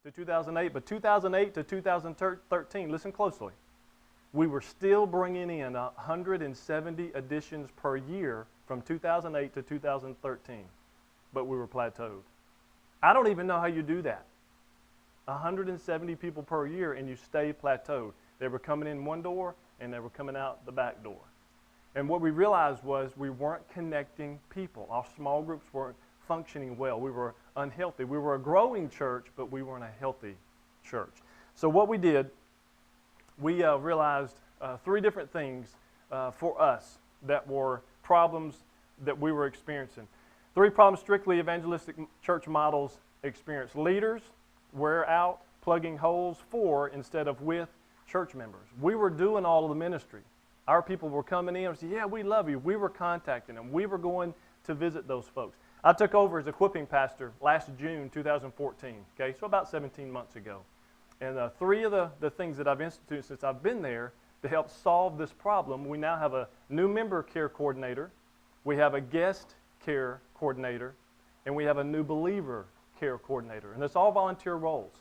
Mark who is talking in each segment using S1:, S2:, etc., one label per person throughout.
S1: to 2008, but 2008 to 2013, listen closely, we were still bringing in 170 additions per year from 2008 to 2013, but we were plateaued. I don't even know how you do that. 170 people per year and you stay plateaued. They were coming in one door and they were coming out the back door. And what we realized was we weren't connecting people. Our small groups weren't functioning well. We were unhealthy. We were a growing church, but we weren't a healthy church. So what we did, we realized three different things for us that were problems that we were experiencing. Three problems strictly evangelistic church models experience. Leaders wear out, plugging holes for instead of with church members. We were doing all of the ministry. Our people were coming in and saying, yeah, we love you. We were contacting them. We were going to visit those folks. I took over as equipping pastor last June 2014, okay, so about 17 months ago. And three of the things that I've instituted since I've been there to help solve this problem, we now have a new member care coordinator, we have a guest care coordinator, and we have a new believer care coordinator. And it's all volunteer roles.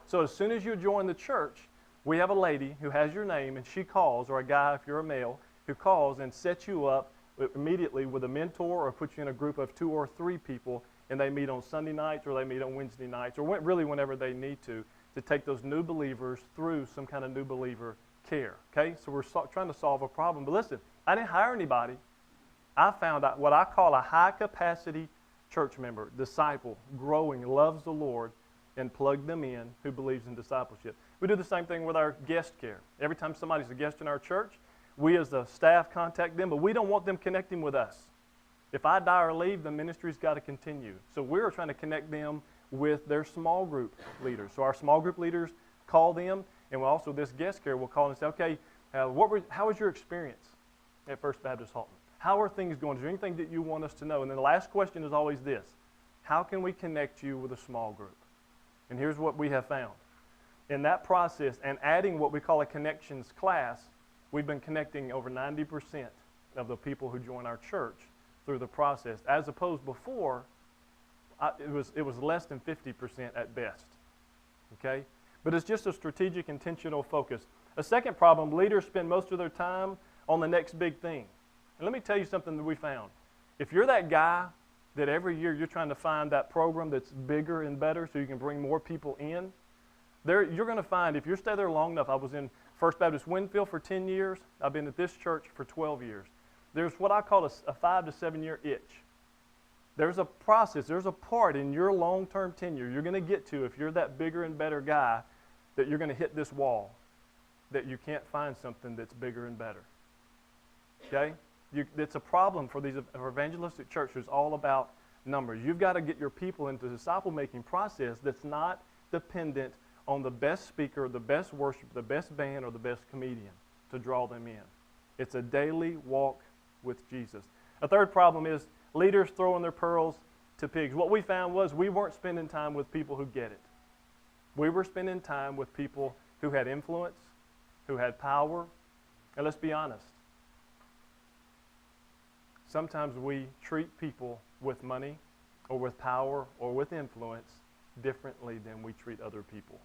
S1: So as soon as you join the church, we have a lady who has your name, and she calls, or a guy if you're a male, who calls and sets you up immediately with a mentor or puts you in a group of 2 or 3 people, and they meet on Sunday nights or they meet on Wednesday nights, or really whenever they need to take those new believers through some kind of new believer care, okay? So we're trying to solve a problem. But listen, I didn't hire anybody. I found out what I call a high-capacity church member, disciple, growing, loves the Lord, and plug them in who believes in discipleship. We do the same thing with our guest care. Every time somebody's a guest in our church, we as the staff contact them, but we don't want them connecting with us. If I die or leave, the ministry's got to continue. So we're trying to connect them with their small group leaders. So our small group leaders call them, and also this guest care will call and say, okay, how was your experience at First Baptist Halton? How are things going? Is there anything that you want us to know? And then the last question is always this: how can we connect you with a small group? And here's what we have found. In that process, and adding what we call a connections class, we've been connecting over 90% of the people who join our church through the process, as opposed before, it was less than 50% at best, okay? But it's just a strategic, intentional focus. A second problem, leaders spend most of their time on the next big thing. And let me tell you something that we found. If you're that guy that every year you're trying to find that program that's bigger and better so you can bring more people in, you're going to find, if you stay there long enough, I was in First Baptist Winfield for 10 years. I've been at this church for 12 years. There's what I call a 5 to 7 year itch. There's a process, there's a part in your long-term tenure you're going to get to if you're that bigger and better guy that you're going to hit this wall, that you can't find something that's bigger and better. Okay? It's a problem for these evangelistic churches all about numbers. You've got to get your people into the disciple-making process that's not dependent on the best speaker, the best worshiper, the best band, or the best comedian to draw them in. It's a daily walk with Jesus. A third problem is leaders throwing their pearls to pigs. What we found was we weren't spending time with people who get it. We were spending time with people who had influence, who had power, and let's be honest, sometimes we treat people with money or with power or with influence differently than we treat other people.